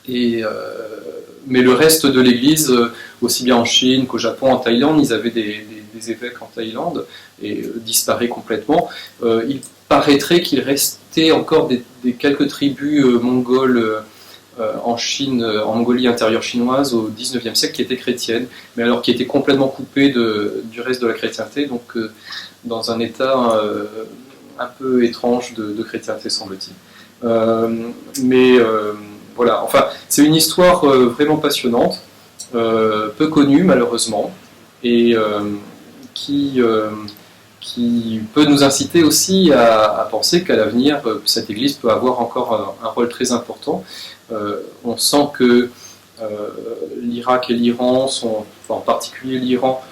Mais le reste de l'Église, aussi bien en Chine qu'au Japon, en Thaïlande, ils avaient des évêques en Thaïlande, et disparaît complètement. Il paraîtrait qu'il restait encore des quelques tribus mongoles en Chine, en Mongolie intérieure chinoise au XIXe siècle, qui étaient chrétiennes, mais alors qui étaient complètement coupées du reste de la chrétienté, donc dans un état un peu étrange de chrétienté, semble-t-il. Voilà, enfin, c'est une histoire vraiment passionnante, peu connue malheureusement, et qui peut nous inciter aussi à penser qu'à l'avenir, cette Église peut avoir encore un rôle très important. On sent que l'Irak et l'Iran, en particulier l'Iran,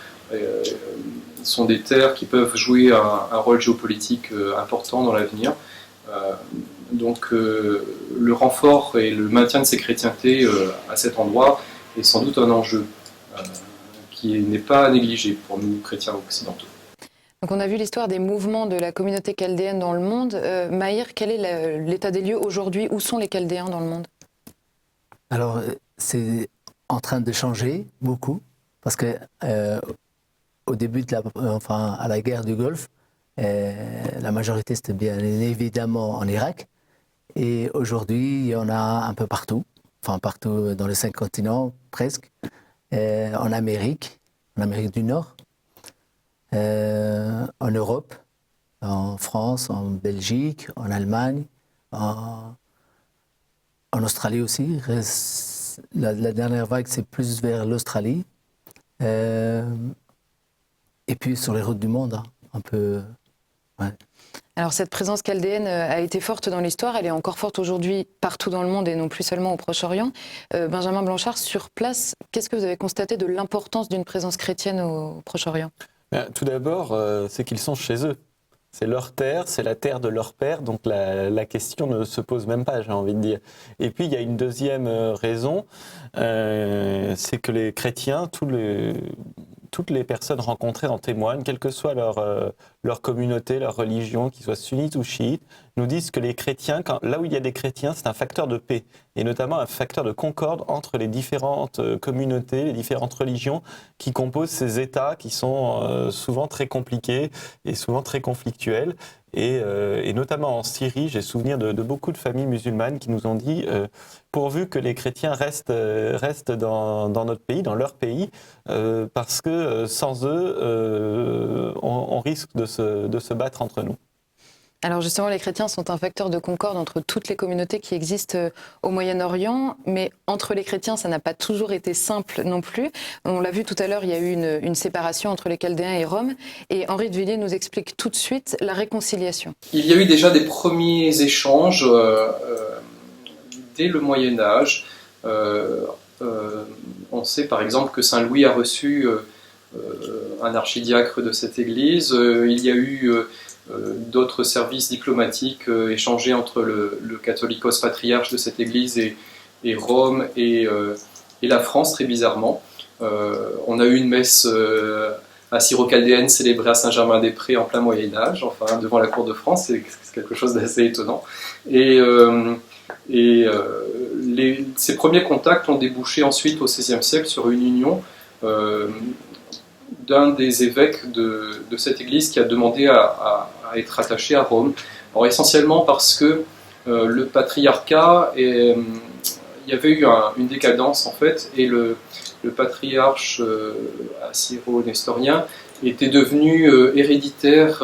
sont des terres qui peuvent jouer un rôle géopolitique important dans l'avenir. Donc le renfort et le maintien de ces chrétientés à cet endroit est sans doute un enjeu qui n'est pas négligé pour nous chrétiens occidentaux. Donc on a vu l'histoire des mouvements de la communauté chaldéenne dans le monde. Maïr, quel est l'état des lieux aujourd'hui? Où sont les Chaldéens dans le monde? Alors, c'est en train de changer beaucoup, parce que au début à la guerre du Golfe, la majorité c'était bien évidemment en Irak, et aujourd'hui il y en a un peu partout, partout dans les 5 continents presque, en Amérique du Nord, en Europe, en France, en Belgique, en Allemagne, en Australie aussi. La dernière vague, c'est plus vers l'Australie. Et puis sur les routes du monde, un peu. Ouais. Alors cette présence chaldéenne a été forte dans l'histoire, elle est encore forte aujourd'hui partout dans le monde et non plus seulement au Proche-Orient. Benjamin Blanchard, sur place, qu'est-ce que vous avez constaté de l'importance d'une présence chrétienne au Proche-Orient? Tout d'abord, c'est qu'ils sont chez eux. C'est leur terre, c'est la terre de leur père, donc la question ne se pose même pas, j'ai envie de dire. Et puis il y a une deuxième raison, c'est que les chrétiens, tous toutes les personnes rencontrées en témoignent, quelle que soit leur communauté, leur religion, qu'ils soient sunnites ou chiites, nous disent que les chrétiens, là où il y a des chrétiens, c'est un facteur de paix, et notamment un facteur de concorde entre les différentes communautés, les différentes religions qui composent ces États qui sont souvent très compliqués et souvent très conflictuels. Et notamment en Syrie, j'ai souvenir de beaucoup de familles musulmanes qui nous ont dit pourvu que les chrétiens restent dans notre pays, dans leur pays, parce que sans eux, on risque de se battre entre nous. Alors justement, les chrétiens sont un facteur de concorde entre toutes les communautés qui existent au Moyen-Orient, mais entre les chrétiens, ça n'a pas toujours été simple non plus. On l'a vu tout à l'heure, il y a eu une séparation entre les Chaldéens et Rome, et Henri de Villiers nous explique tout de suite la réconciliation. Il y a eu déjà des premiers échanges dès le Moyen-Âge. On sait par exemple que Saint Louis a reçu un archidiacre de cette église. Il y a eu d'autres services diplomatiques échangés entre le catholicos patriarche de cette église et Rome et la France, très bizarrement. On a eu une messe assyro-chaldéenne célébrée à Saint-Germain-des-Prés en plein Moyen-Âge, enfin devant la cour de France, c'est quelque chose d'assez étonnant. Ces premiers contacts ont débouché ensuite au XVIe siècle sur une union d'un des évêques de cette église qui a demandé à être attaché à Rome. Alors essentiellement parce que le patriarcat, il y avait eu une décadence en fait, et le patriarche assyro-nestorien était devenu héréditaire,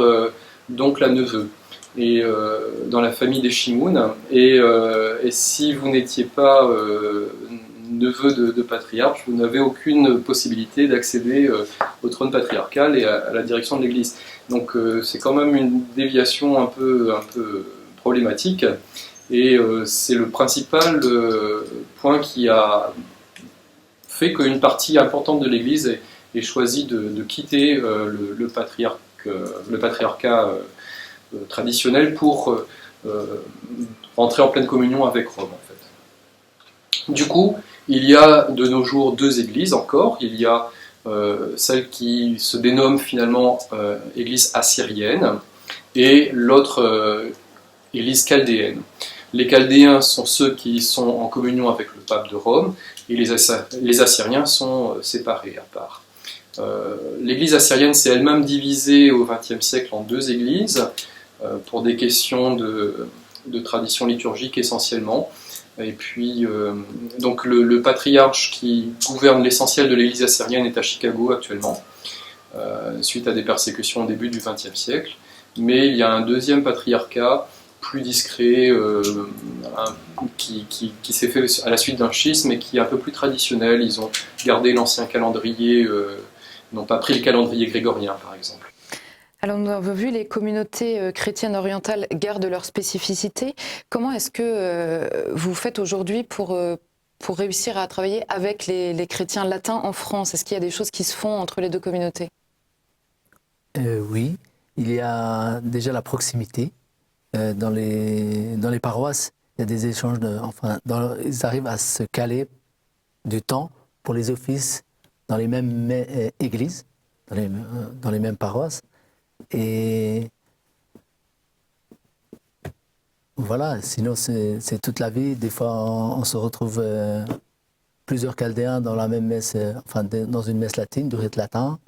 donc la neveu, et dans la famille des Shimoun. Et si vous n'étiez pas neveu de patriarche, vous n'avez aucune possibilité d'accéder au trône patriarcal et à la direction de l'Église. Donc c'est quand même une déviation un peu problématique, et c'est le principal point qui a fait qu'une partie importante de l'Église ait choisi de quitter le patriarcat traditionnel pour rentrer en pleine communion avec Rome, en fait. Du coup, il y a de nos jours deux églises encore. Il y a celle qui se dénomme finalement église assyrienne et l'autre église chaldéenne. Les Chaldéens sont ceux qui sont en communion avec le pape de Rome, et les Assyriens sont séparés à part. L'église assyrienne s'est elle-même divisée au XXe siècle en deux églises, pour des questions de tradition liturgique essentiellement. Et puis, donc le patriarche qui gouverne l'essentiel de l'église assyrienne est à Chicago actuellement, suite à des persécutions au début du XXe siècle. Mais il y a un deuxième patriarcat plus discret, qui s'est fait à la suite d'un schisme et qui est un peu plus traditionnel. Ils ont gardé l'ancien calendrier, n'ont pas pris le calendrier grégorien par exemple. Alors nous avons vu, les communautés chrétiennes orientales gardent leur spécificité. Comment est-ce que vous faites aujourd'hui pour réussir à travailler avec les chrétiens latins en France? Est-ce qu'il y a des choses qui se font entre les deux communautés? Oui, il y a déjà la proximité. Dans les paroisses, il y a des échanges, ils arrivent à se caler du temps pour les offices dans les mêmes églises, dans les mêmes paroisses. Et voilà, sinon c'est toute la vie. Des fois, on se retrouve plusieurs Chaldéens dans la même messe, dans une messe latine, du rite latin.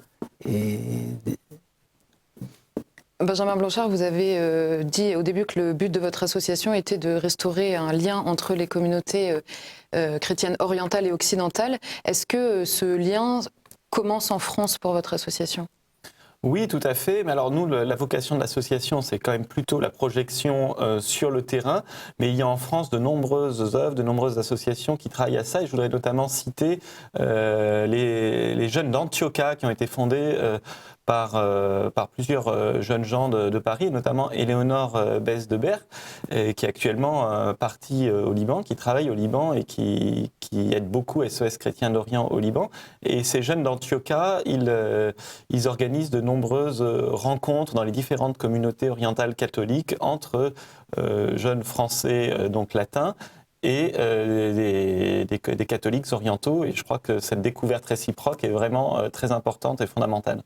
Benjamin Blanchard, vous avez dit au début que le but de votre association était de restaurer un lien entre les communautés chrétiennes orientales et occidentales. Est-ce que ce lien commence en France pour votre association ? Oui, tout à fait. Mais alors nous, la vocation de l'association, c'est quand même plutôt la projection sur le terrain. Mais il y a en France de nombreuses œuvres, de nombreuses associations qui travaillent à ça. Et je voudrais notamment citer les jeunes d'Antiocha qui ont été fondés par plusieurs jeunes gens de Paris, notamment Éléonore Besse de Berre, qui est actuellement partie au Liban, qui travaille au Liban et qui aide beaucoup SOS Chrétiens d'Orient au Liban. Et ces jeunes d'Antiocha, ils organisent de nombreuses rencontres dans les différentes communautés orientales catholiques entre jeunes français, donc latins, et des catholiques orientaux. Et je crois que cette découverte réciproque est vraiment très importante et fondamentale.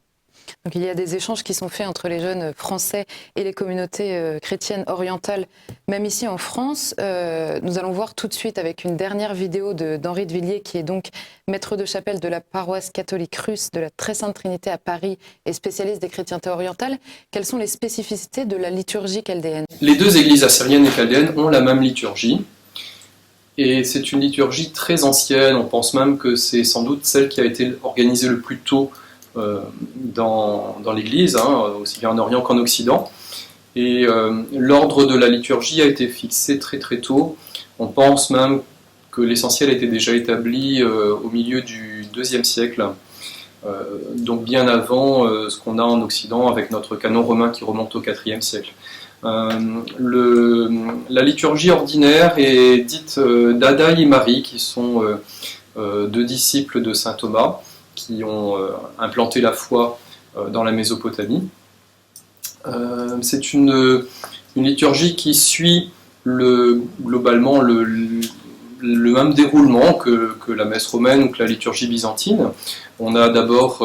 Donc il y a des échanges qui sont faits entre les jeunes français et les communautés chrétiennes orientales, même ici en France. Nous allons voir tout de suite avec une dernière vidéo d'Henri de Villiers, qui est donc maître de chapelle de la paroisse catholique russe de la Très Sainte Trinité à Paris et spécialiste des chrétientés orientales. Quelles sont les spécificités de la liturgie chaldéenne? Les deux églises assyriennes et chaldéennes ont la même liturgie. Et c'est une liturgie très ancienne. On pense même que c'est sans doute celle qui a été organisée le plus tôt dans l'Église, aussi bien en Orient qu'en Occident. Et l'ordre de la liturgie a été fixé très très tôt. On pense même que l'essentiel a été déjà établi au milieu du IIe siècle, donc bien avant ce qu'on a en Occident avec notre canon romain qui remonte au IVe siècle. La liturgie ordinaire est dite d'Adaï et Marie, qui sont deux disciples de saint Thomas, qui ont implanté la foi dans la Mésopotamie. C'est une liturgie qui suit globalement le même déroulement que la messe romaine ou que la liturgie byzantine. On a d'abord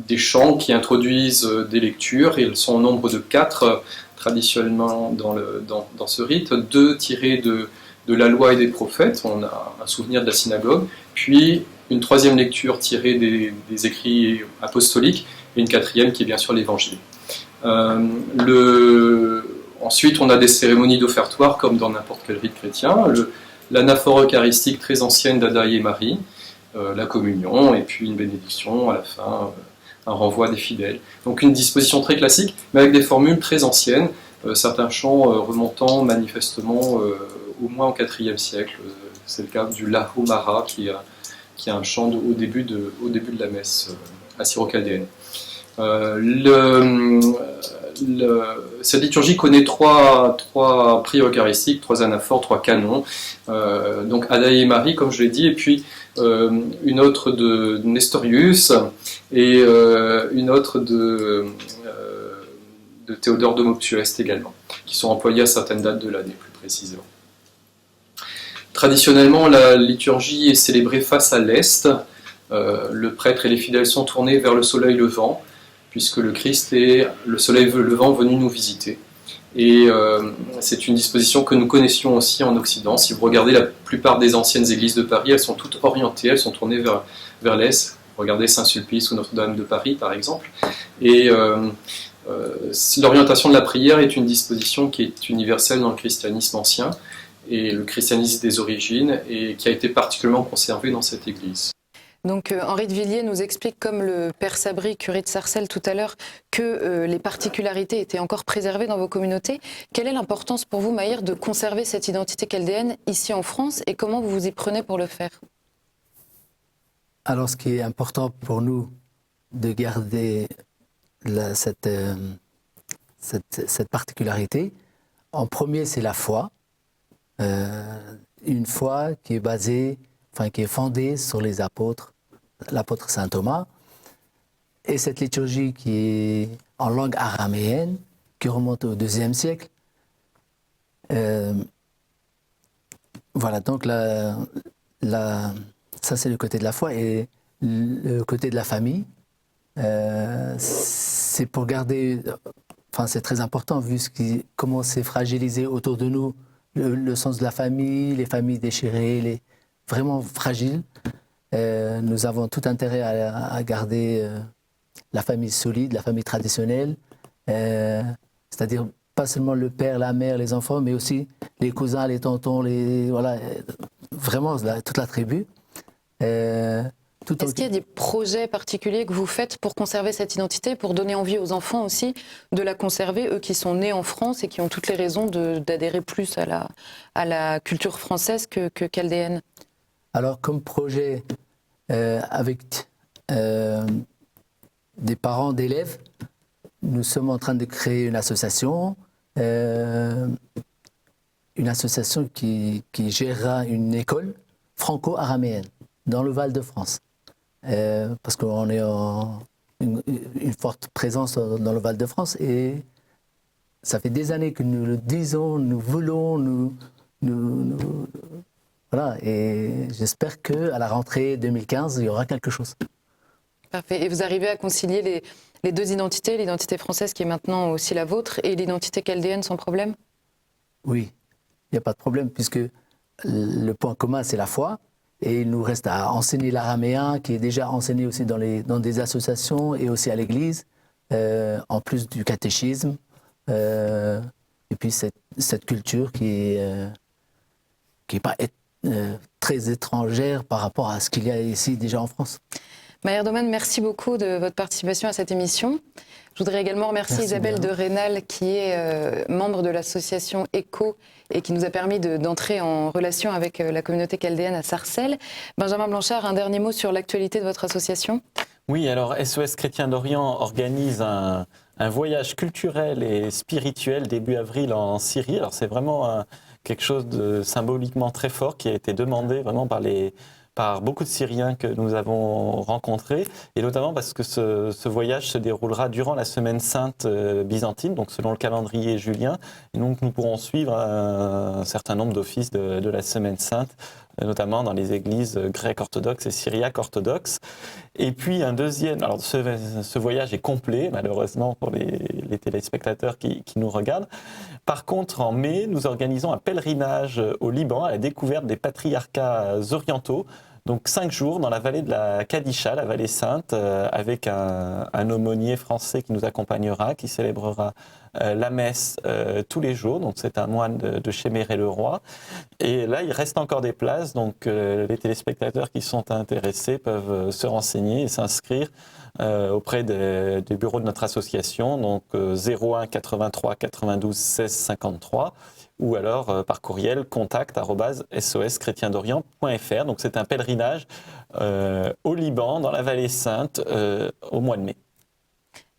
des chants qui introduisent des lectures, et elles sont au nombre de 4 traditionnellement dans ce rite, 2 tirés de la loi et des prophètes, on a un souvenir de la synagogue, puis une 3e lecture tirée des écrits apostoliques, et une 4e qui est bien sûr l'évangile. Ensuite, on a des cérémonies d'offertoire comme dans n'importe quel rite chrétien, l'anaphore eucharistique très ancienne d'Adaï et Marie, la communion, et puis une bénédiction à la fin, un renvoi des fidèles. Donc une disposition très classique, mais avec des formules très anciennes, certains chants remontant manifestement au moins au IVe siècle. C'est le cas du Lahomara, qui est un chant au début de la messe assyro-chaldéenne. Cette liturgie connaît 3 prières eucharistiques, 3 anaphores, 3 canons. Donc Adaï et Marie, comme je l'ai dit, et puis une autre de Nestorius et une autre de Théodore de Mopsueste également, qui sont employées à certaines dates de l'année plus précisément. Traditionnellement, la liturgie est célébrée face à l'est. Le prêtre et les fidèles sont tournés vers le soleil levant, puisque le Christ est le soleil levant venu nous visiter. Et c'est une disposition que nous connaissions aussi en Occident. Si vous regardez la plupart des anciennes églises de Paris, elles sont toutes orientées, elles sont tournées vers l'est. Regardez Saint-Sulpice ou Notre-Dame de Paris, par exemple. Et l'orientation de la prière est une disposition qui est universelle dans le christianisme ancien et le christianisme des origines, et qui a été particulièrement conservée dans cette église. Donc Henri de Villiers nous explique, comme le père Sabri, curé de Sarcelles tout à l'heure, que les particularités étaient encore préservées dans vos communautés. Quelle est l'importance pour vous, Maïr, de conserver cette identité chaldéenne ici en France, et comment vous vous y prenez pour le faire? Alors ce qui est important pour nous, de garder cette particularité, en premier c'est la foi, une foi qui est basée, qui est fondée sur les apôtres, l'apôtre saint Thomas, et cette liturgie qui est en langue araméenne, qui remonte au IIe siècle. Voilà, donc ça c'est le côté de la foi, et le côté de la famille, c'est pour garder, c'est très important vu comment c'est fragilisé autour de nous, le sens de la famille, les familles déchirées, vraiment fragiles. Nous avons tout intérêt à garder la famille solide, la famille traditionnelle, c'est-à-dire pas seulement le père, la mère, les enfants, mais aussi les cousins, les tontons, vraiment toute la tribu. Est-ce qu'il y a des projets particuliers que vous faites pour conserver cette identité, pour donner envie aux enfants aussi de la conserver, eux qui sont nés en France et qui ont toutes les raisons d'adhérer plus à la culture française que chaldéenne? Alors, comme projet, avec des parents d'élèves, nous sommes en train de créer une association qui gérera une école franco-araméenne dans le Val-de-France. Parce qu'on est une forte présence dans le Val-de-France, et ça fait des années que nous le disons, nous voulons, nous Voilà, et j'espère qu'à la rentrée 2015, il y aura quelque chose. Parfait. Et vous arrivez à concilier les deux identités, l'identité française qui est maintenant aussi la vôtre et l'identité chaldéenne sans problème? Oui, il n'y a pas de problème, puisque le point commun, c'est la foi. Et il nous reste à enseigner l'araméen, qui est déjà enseigné aussi dans des associations et aussi à l'église, en plus du catéchisme. Et puis cette culture qui est pas très étrangère par rapport à ce qu'il y a ici déjà en France. Maher Doman, merci beaucoup de votre participation à cette émission. Je voudrais également remercier Isabelle de Rénal, qui est membre de l'association ECHO et qui nous a permis d'entrer en relation avec la communauté chaldéenne à Sarcelles. Benjamin Blanchard, un dernier mot sur l'actualité de votre association? Oui, alors SOS Chrétiens d'Orient organise un voyage culturel et spirituel début avril en Syrie. Alors c'est vraiment quelque chose de symboliquement très fort qui a été demandé vraiment par beaucoup de Syriens que nous avons rencontrés, et notamment parce que ce voyage se déroulera durant la Semaine Sainte byzantine, donc selon le calendrier julien, et donc nous pourrons suivre un certain nombre d'offices de la Semaine Sainte, notamment dans les églises grecques orthodoxes et syriaques orthodoxes. Et puis un deuxième, alors ce voyage est complet, malheureusement pour les téléspectateurs qui nous regardent. Par contre, en mai, nous organisons un pèlerinage au Liban à la découverte des patriarcats orientaux. Donc 5 jours dans la vallée de la Kadisha, la vallée sainte, avec un aumônier français qui nous accompagnera, qui célébrera la messe tous les jours. Donc c'est un moine de Chéméré-le-Roi. Et là, il reste encore des places. Donc les téléspectateurs qui sont intéressés peuvent se renseigner et s'inscrire auprès du bureau de notre association, donc 01 83 92 16 53. Ou alors par courriel contact@soschrétiendorient.fr. Donc c'est un pèlerinage au Liban, dans la vallée sainte, au mois de mai.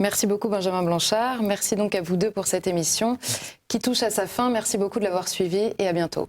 Merci beaucoup Benjamin Blanchard. Merci donc à vous deux pour cette émission qui touche à sa fin. Merci beaucoup de l'avoir suivi et à bientôt.